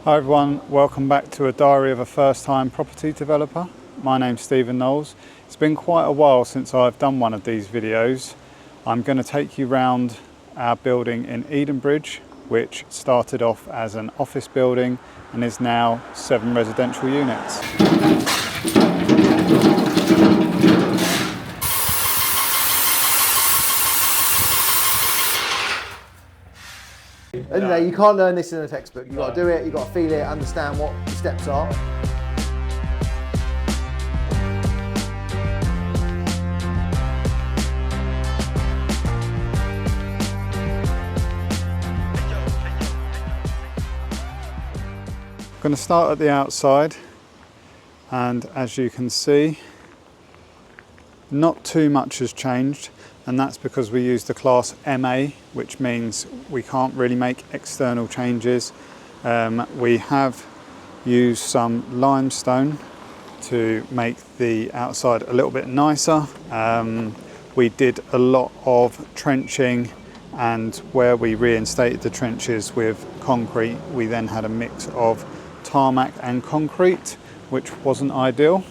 Hi everyone, welcome back to a diary of a first-time property developer. My name's Stephen Knowles. It's been quite a while since I've done one of these videos. I'm going to take you round our building in Edenbridge, which started off as an office building and is now 7 residential units. Anyway, you can't learn this in a textbook. You've got to do it, you've got to feel it, understand what the steps are. I'm going to start at the outside, and as you can see, not too much has changed, and that's because we use the class MA, which means we can't really make external changes. We have used some limestone to make the outside a little bit nicer. We did a lot of trenching, and where we reinstated the trenches with concrete, we then had a mix of tarmac and concrete, which wasn't ideal.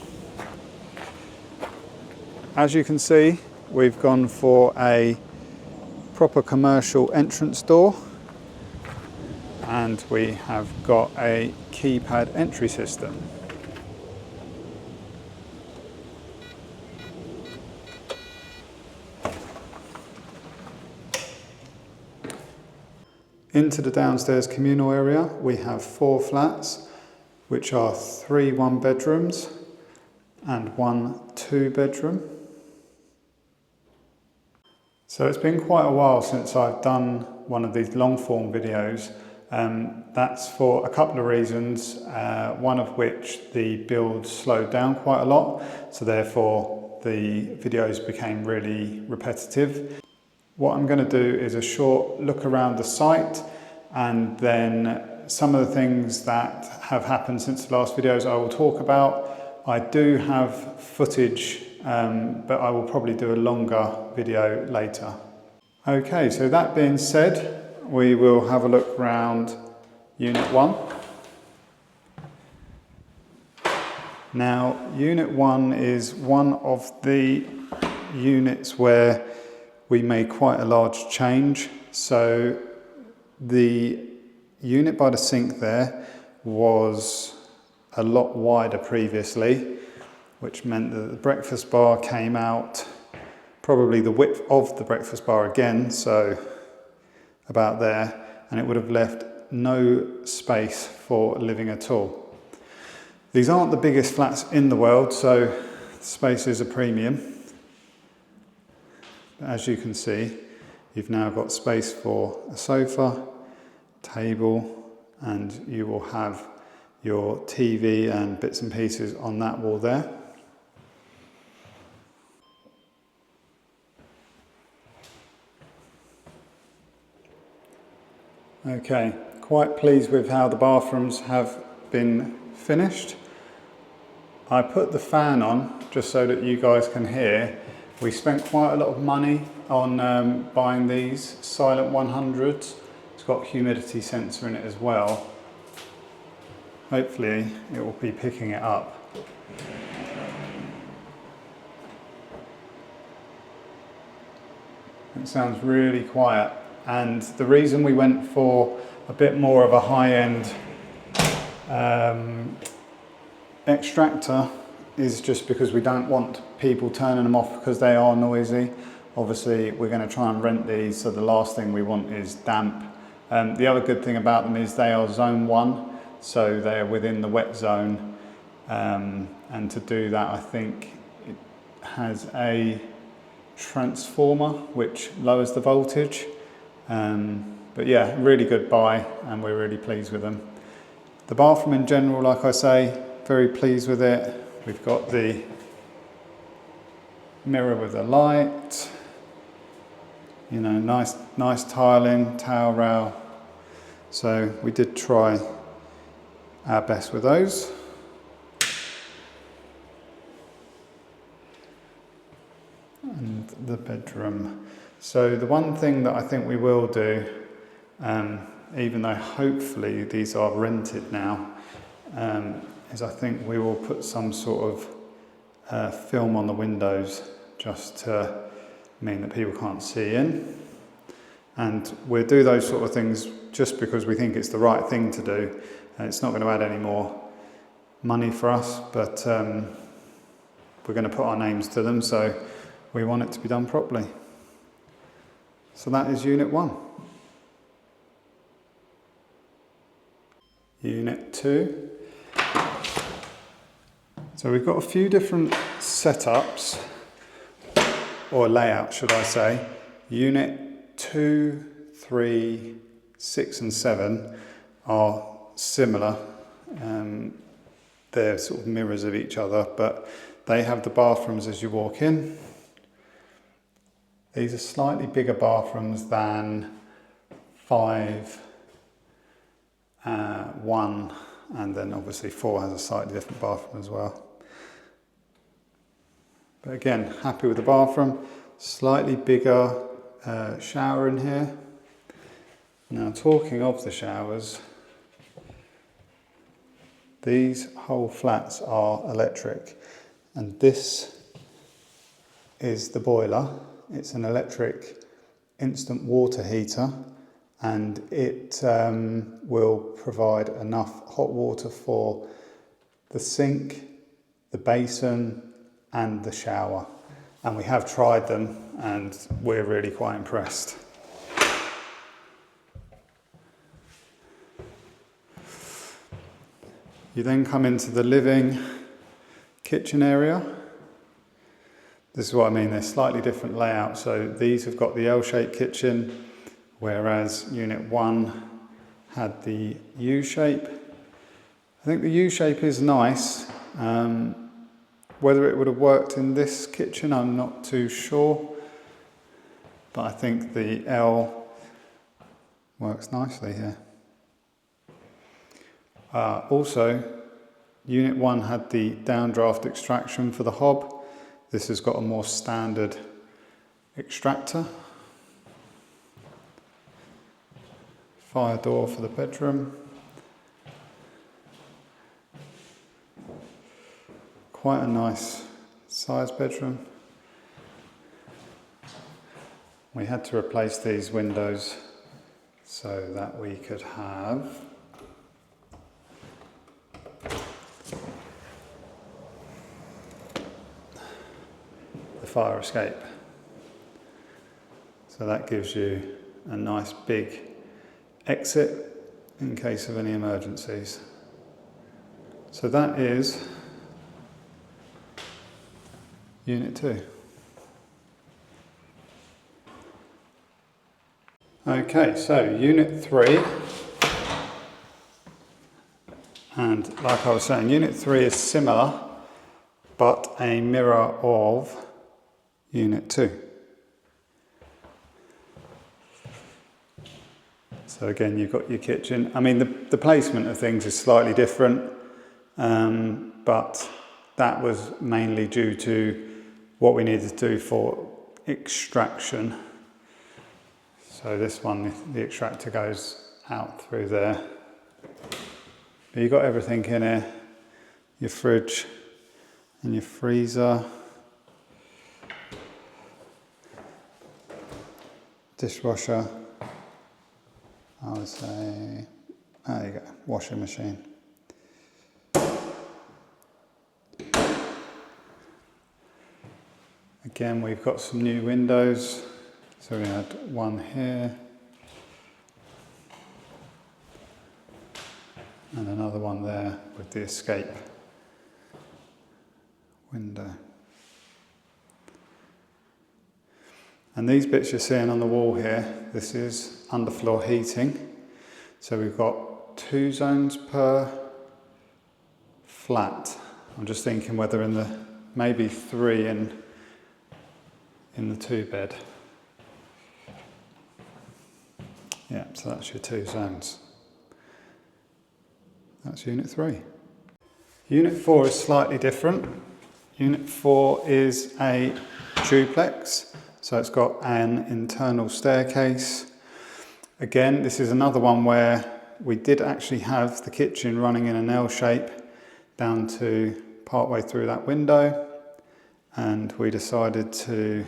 As you can see, we've gone for a proper commercial entrance door, and we have got a keypad entry system. Into the downstairs communal area, we have 4 flats, which are 3 one-bedrooms and 1 two-bedroom. So it's been quite a while since I've done one of these long form videos. That's for a couple of reasons, one of which the build slowed down quite a lot, so therefore the videos became really repetitive. What I'm going to do is a short look around the site, and then some of the things that have happened since the last videos I will talk about. I do have footage, but I will probably do a longer video later. Okay, so that being said, we will have a look around Unit 1. Now, Unit 1 is one of the units where we made quite a large change. So the unit by the sink there was a lot wider previously, which meant that the breakfast bar came out probably the width of the breakfast bar again, so about there, and it would have left no space for living at all. These aren't the biggest flats in the world, so space is a premium. As you can see, you've now got space for a sofa, table, and you will have your TV and bits and pieces on that wall there. Okay, quite pleased with how the bathrooms have been finished. I put the fan on just so that you guys can hear. We spent quite a lot of money on buying these Silent 100s. It's got a humidity sensor in it as well. Hopefully it will be picking it up. It sounds really quiet, and the reason we went for a bit more of a high-end extractor is just because we don't want people turning them off because they are noisy. Obviously we're going to try and rent these, so the last thing we want is damp. The other good thing about them is they are zone 1, so they're within the wet zone, and to do that I think it has a transformer which lowers the voltage, but yeah, really good buy, and we're really pleased with them. The bathroom in general, like I say, very pleased with it. We've got the mirror with the light, you know, nice tiling, towel rail. So we did try our best with those. And the bedroom. So the one thing that I think we will do even though hopefully these are rented now, is I think we will put some sort of film on the windows just to mean that people can't see in. And we'll do those sort of things just because we think it's the right thing to do. And it's not going to add any more money for us, but we're going to put our names to them, so we want it to be done properly. So that is Unit 1. Unit 2. So we've got a few different setups, or layouts should I say. Unit 2, 3, 6 and 7 are similar. They're sort of mirrors of each other, but they have the bathrooms as you walk in. These are slightly bigger bathrooms than 5, 1, and then obviously 4 has a slightly different bathroom as well. But again, happy with the bathroom. Slightly bigger shower in here. Now, talking of the showers, these whole flats are electric, and this is the boiler. It's an electric instant water heater, and it will provide enough hot water for the sink, the basin and the shower. And we have tried them and we're really quite impressed. You then come into the living kitchen area. This is what I mean, they're slightly different layouts. So these have got the L-shaped kitchen, whereas Unit 1 had the U-shape. I think the U-shape is nice. Whether it would have worked in this kitchen, I'm not too sure. But I think the L works nicely here. Also, Unit 1 had the downdraft extraction for the hob. This has got a more standard extractor. Fire door for the bedroom. Quite a nice sized bedroom. We had to replace these windows so that we could have the fire escape. So that gives you a nice big exit in case of any emergencies. So that is Unit 2. Okay, so Unit 3, and like I was saying, Unit 3 is similar, but a mirror of Unit 2. So again, you've got your kitchen. I mean, the placement of things is slightly different, but that was mainly due to what we needed to do for extraction. So this one, the extractor goes out through there. But you've got everything in here, your fridge and your freezer, dishwasher, I would say, there you go, washing machine. Again, we've got some new windows. So we had one here and another one there with the escape window. And these bits you're seeing on the wall here, this is underfloor heating. So we've got 2 zones per flat. I'm just thinking whether in the, maybe 3 in the 2-bed. Yeah, so that's your 2 zones. That's Unit 3. Unit 4 is slightly different. Unit 4 is a duplex, so it's got an internal staircase. Again, this is another one where we did actually have the kitchen running in an L shape down to partway through that window, and we decided to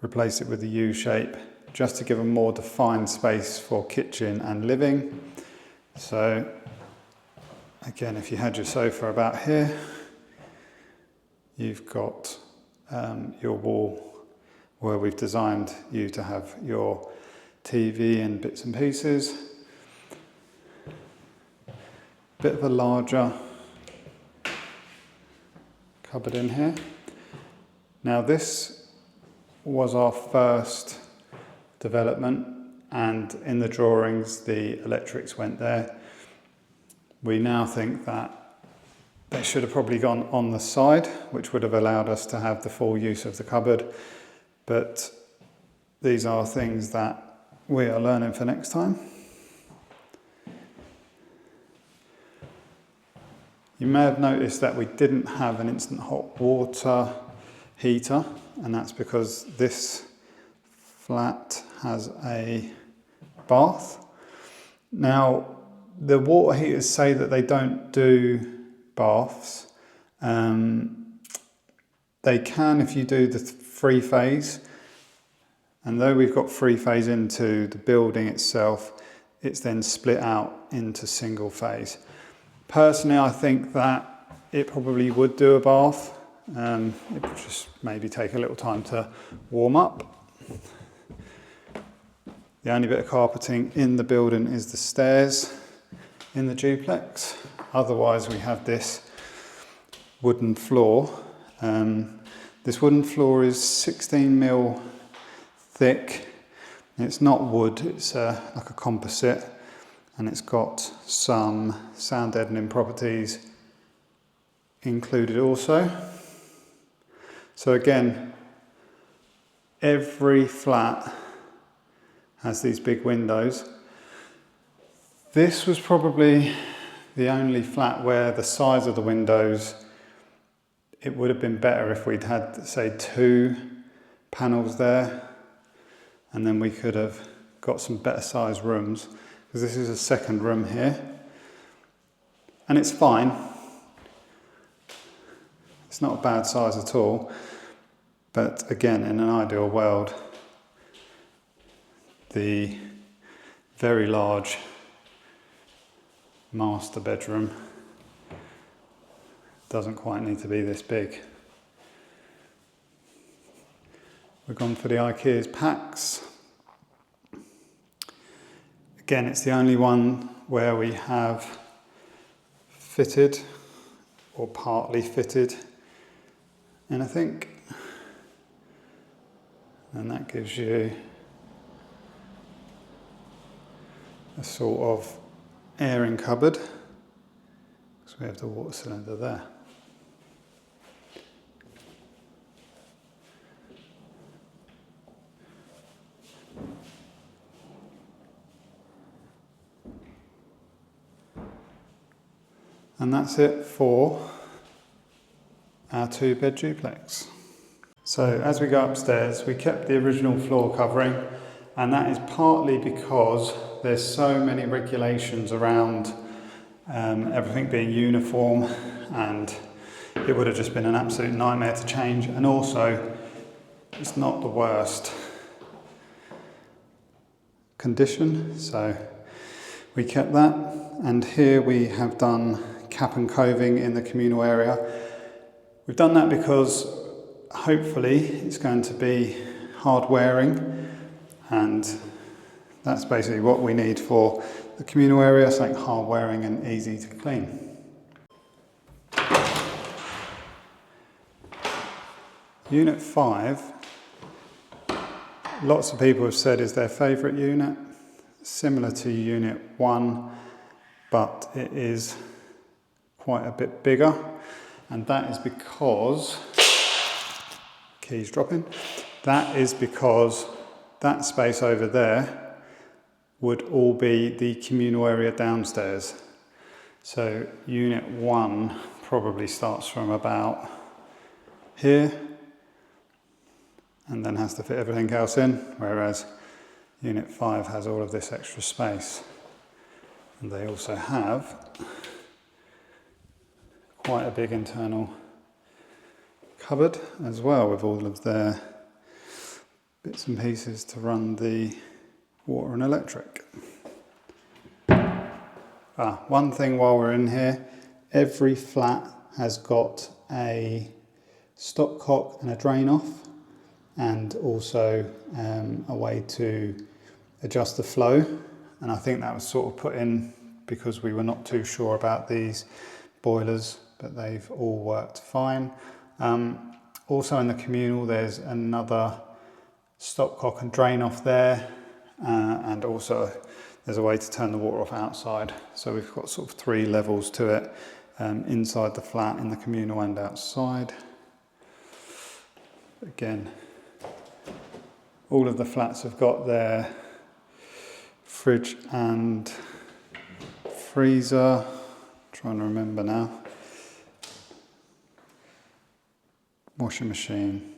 replace it with a U shape just to give a more defined space for kitchen and living. So again, if you had your sofa about here, you've got your wall where we've designed you to have your TV and bits and pieces. Bit of a larger cupboard in here. Now this was our first development, and in the drawings the electrics went there. We now think that they should have probably gone on the side, which would have allowed us to have the full use of the cupboard, but these are things that we are learning for next time. You may have noticed that we didn't have an instant hot water heater, and that's because this flat has a bath. Now, the water heaters say that they don't do baths. They can if you do the three phase, and though we've got three phase into the building itself, it's then split out into single phase. Personally, I think that it probably would do a bath. It would just maybe take a little time to warm up. The only bit of carpeting in the building is the stairs in the duplex. Otherwise, we have this wooden floor. This wooden floor is 16mm thick. It's not wood, it's like a composite, and it's got some sound deadening properties included also. So again, every flat has these big windows. This was probably the only flat where the size of the windows, it would have been better if we'd had, say, 2 panels there, and then we could have got some better sized rooms, because this is a second room here, and it's fine. It's not a bad size at all, but again, in an ideal world, the very large master bedroom doesn't quite need to be this big. We've gone for the IKEA's Pax. Again, it's the only one where we have fitted or partly fitted anything, and that gives you a sort of airing cupboard, because we have the water cylinder there. And that's it for our 2-bed duplex. So as we go upstairs, we kept the original floor covering, and that is partly because there's so many regulations around everything being uniform, and it would have just been an absolute nightmare to change. And also, it's not the worst condition, so we kept that. And here we have done cap and coving in the communal area. We've done that because hopefully it's going to be hard wearing, and that's basically what we need for the communal area, something hard wearing and easy to clean. Unit 5, lots of people have said is their favourite unit, similar to Unit 1, but it is quite a bit bigger, and that is because, keys dropping, that is because that space over there would all be the communal area downstairs. So Unit 1 probably starts from about here and then has to fit everything else in, whereas Unit 5 has all of this extra space. And they also have quite a big internal cupboard as well, with all of their bits and pieces to run the water and electric. One thing while we're in here, every flat has got a stopcock and a drain off, and also a way to adjust the flow. And I think that was sort of put in because we were not too sure about these boilers, but they've all worked fine. Also in the communal, there's another stopcock and drain off there, and also there's a way to turn the water off outside. So we've got sort of 3 levels to it, inside the flat, in the communal and outside. Again, all of the flats have got their fridge and freezer. Trying to remember now. Washing machine,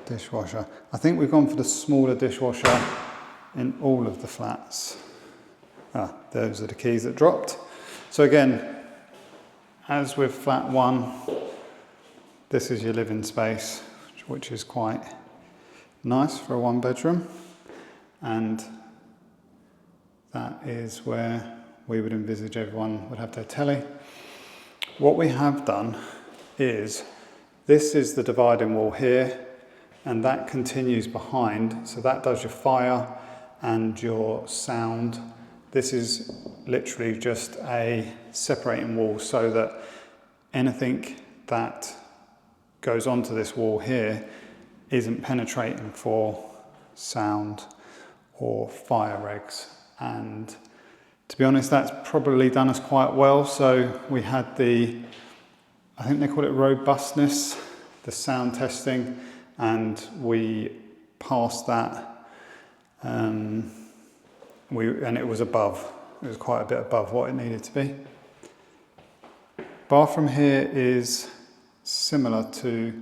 dishwasher. I think we've gone for the smaller dishwasher in all of the flats. Those are the keys that dropped. So again, as with flat 1, this is your living space, which is quite nice for a 1-bedroom. And that is where we would envisage everyone would have their telly. What we have done is, this is the dividing wall here, and that continues behind. So that does your fire and your sound. This is literally just a separating wall so that anything that goes onto this wall here isn't penetrating for sound or fire regs. And to be honest, that's probably done us quite well. So we had I think they call it robustness, the sound testing, and we passed that. And it was above. It was quite a bit above what it needed to be. Bathroom here is similar to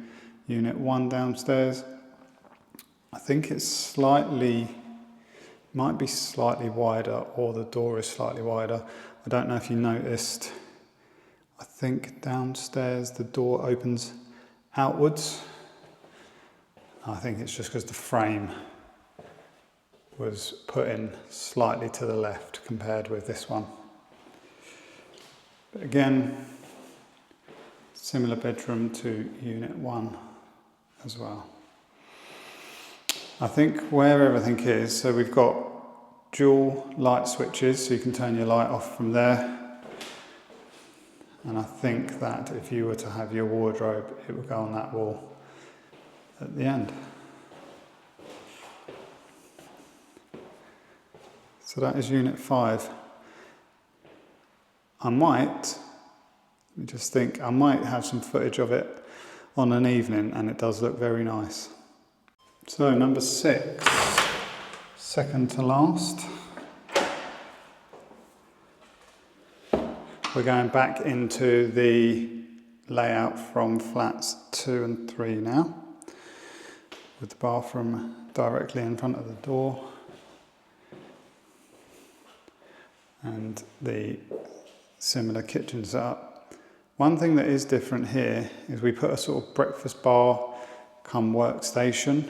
Unit 1 downstairs. I think it's might be slightly wider, or the door is slightly wider. I don't know if you noticed. I think downstairs the door opens outwards. I think it's just because the frame was put in slightly to the left compared with this one. But again, similar bedroom to Unit 1 as well. I think where everything is, so we've got dual light switches, so you can turn your light off from there. And I think that if you were to have your wardrobe, it would go on that wall at the end. So that is Unit 5. I might have some footage of it on an evening, and it does look very nice. So number 6, second to last. We're going back into the layout from flats 2 and 3 now, with the bathroom directly in front of the door and the similar kitchen setup. One thing that is different here is we put a sort of breakfast bar come workstation.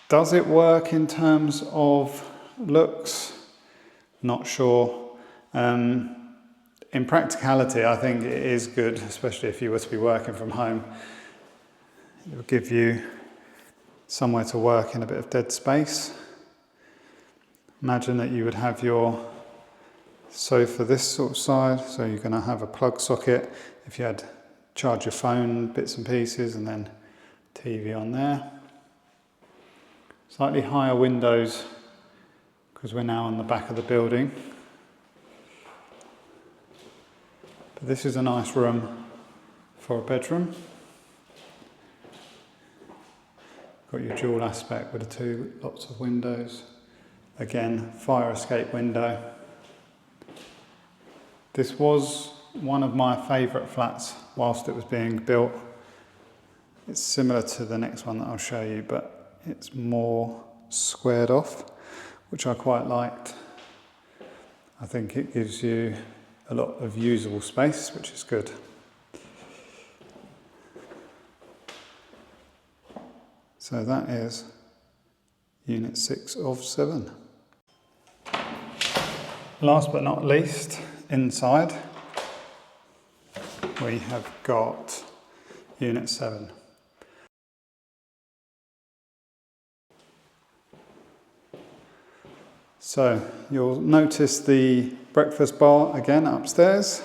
Does it work in terms of looks? Not sure. In practicality, I think it is good, especially if you were to be working from home. It will give you somewhere to work in a bit of dead space. Imagine that you would have your sofa this sort of side, so you're going to have a plug socket if you had charge your phone, bits and pieces, and then TV on there. Slightly higher windows because we're now on the back of the building. But this is a nice room for a bedroom. Got your dual aspect with the 2 lots of windows. Again, fire escape window. This was one of my favourite flats whilst it was being built. It's similar to the next one that I'll show you, but it's more squared off, which I quite liked. I think it gives you a lot of usable space, which is good. So that is Unit 6 of 7. Last but not least, inside, we have got Unit 7. So you'll notice the breakfast bar again upstairs,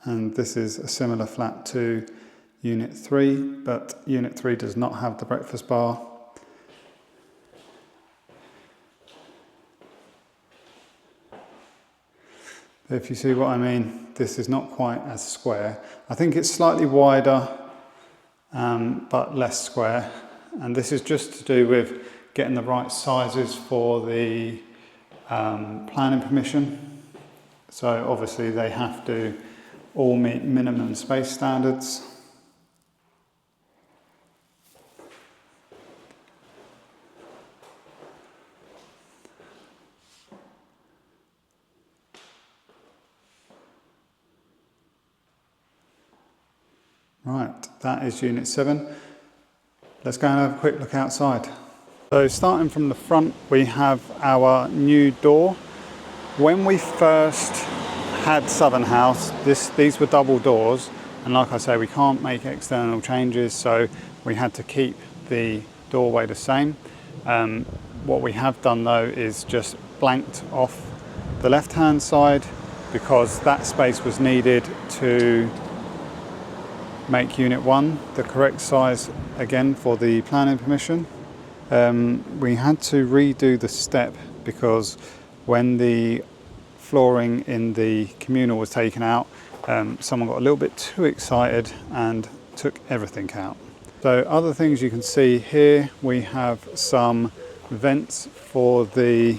and this is a similar flat to Unit 3, but Unit 3 does not have the breakfast bar. If you see what I mean, this is not quite as square. I think it's slightly wider, but less square. And this is just to do with getting the right sizes for the planning permission. So obviously they have to all meet minimum space standards. Right, that is Unit 7. Let's go and have a quick look outside. So starting from the front, we have our new door. When we first had Southern House, these were double doors, and like I say, we can't make external changes, so we had to keep the doorway the same. What we have done though is just blanked off the left-hand side because that space was needed to make Unit 1 the correct size again for the planning permission. We had to redo the step because when the flooring in the communal was taken out, someone got a little bit too excited and took everything out. So other things you can see here, we have some vents for the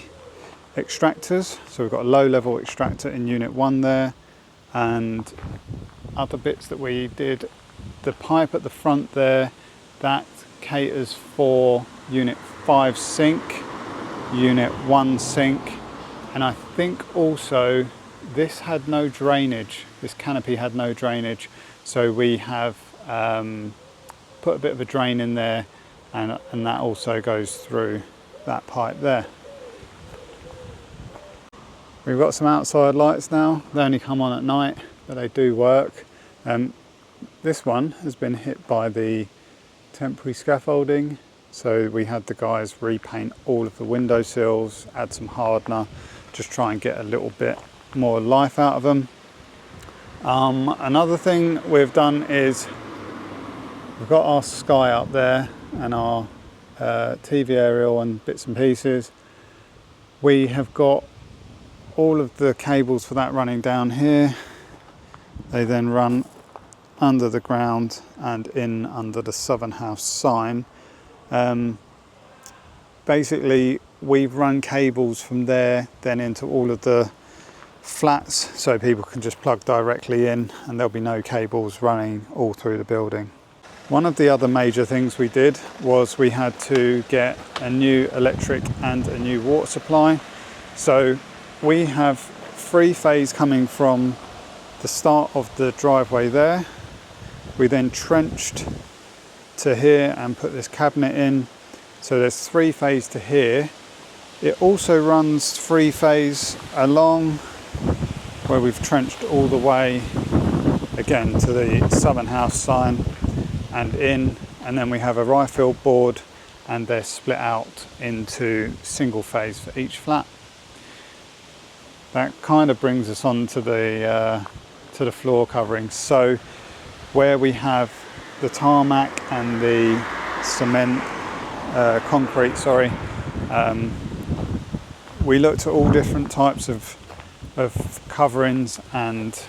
extractors. So we've got a low level extractor in Unit 1 there, and other bits that we did, the pipe at the front there, that caters for Unit 5 sink, Unit 1 sink, and I think also this had no drainage, this canopy had no drainage, so we have put a bit of a drain in there, and that also goes through that pipe there. We've got some outside lights now. They only come on at night, but they do work. This one has been hit by the temporary scaffolding, so we had the guys repaint all of the windowsills, add some hardener, just try and get a little bit more life out of them. Another thing we've done is we've got our sky up there and our TV aerial and bits and pieces. We have got all of the cables for that running down here. They then run under the ground and in under the Southern House sign. Basically, we've run cables from there then into all of the flats so people can just plug directly in and there'll be no cables running all through the building. One of the other major things we did was we had to get a new electric and a new water supply. So we have 3-phase coming from the start of the driveway there. We then trenched to here and put this cabinet in. So there's 3-phase to here. It also runs 3-phase along where we've trenched all the way again to the Southern House sign and in, and then we have a rye-fill board and they're split out into single phase for each flat. That kind of brings us on to the floor covering. So where we have the tarmac and the cement, concrete, we looked at all different types of coverings, and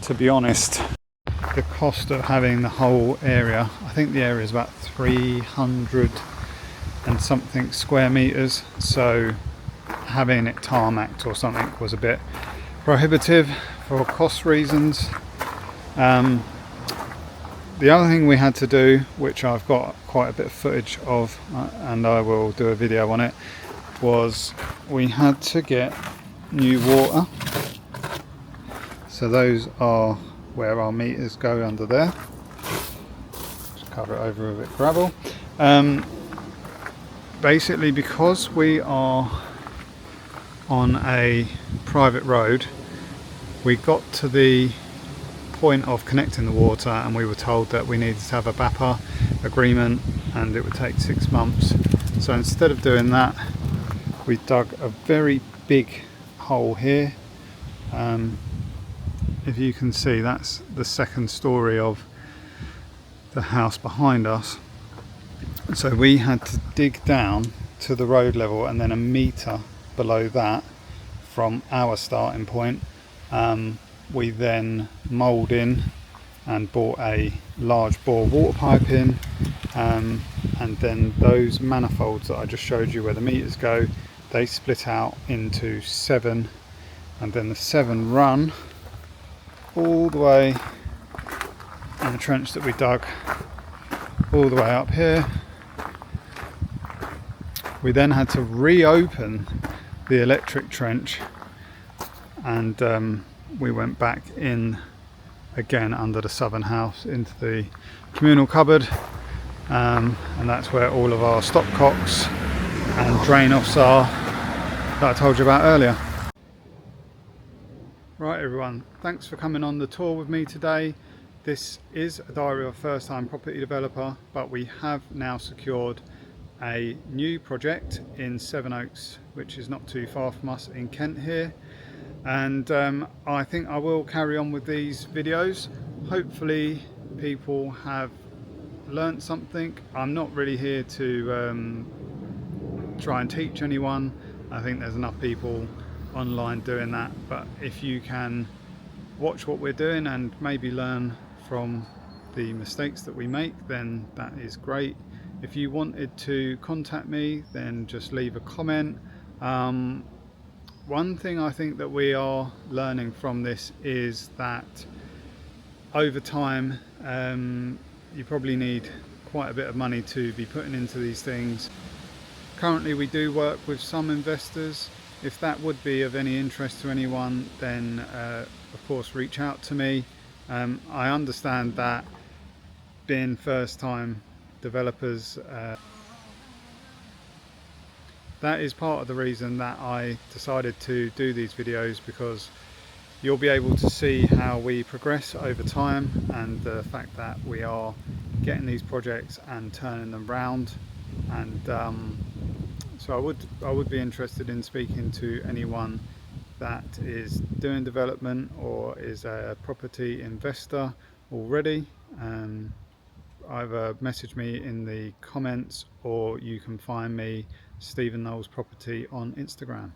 to be honest, the cost of having the whole area, I think the area is about 300 and something square meters, so having it tarmacked or something was a bit prohibitive for cost reasons. The other thing we had to do, which I've got quite a bit of footage of, and I will do a video on it, was we had to get new water. So those are where our meters go, under there. Just cover it over with a bit of gravel. Basically, because we are on a private road, we got to the point of connecting the water and we were told that we needed to have a BAPA agreement and it would take 6 months. So instead of doing that, we dug a very big hole here. If you can see, that's the second story of the house behind us. So we had to dig down to the road level and then a metre below that from our starting point. We then mulled in and bought a large bore water pipe in, and then those manifolds that I just showed you where the meters go, they split out into 7, and then the 7 run all the way in the trench that we dug all the way up here. We then had to reopen the electric trench, and we went back in again under the southern house into the communal cupboard, and that's where all of our stopcocks and drain offs are that I told you about earlier. Right everyone, thanks for coming on the tour with me today. This is a diary of a first time property developer, but we have now secured a new project in Sevenoaks, which is not too far from us in Kent here. And I think I will carry on with these videos. Hopefully people have learnt something. I'm not really here to try and teach anyone. I think there's enough people online doing that, but if you can watch what we're doing and maybe learn from the mistakes that we make, then that is great. If you wanted to contact me, then just leave a comment. One thing I think that we are learning from this is that over time you probably need quite a bit of money to be putting into these things. Currently we do work with some investors. If that would be of any interest to anyone, then of course reach out to me. I understand that being first time developers, that is part of the reason that I decided to do these videos, because you'll be able to see how we progress over time and the fact that we are getting these projects and turning them round. And so I would be interested in speaking to anyone that is doing development or is a property investor already. Either message me in the comments or you can find me Stephen Knowles Property on Instagram.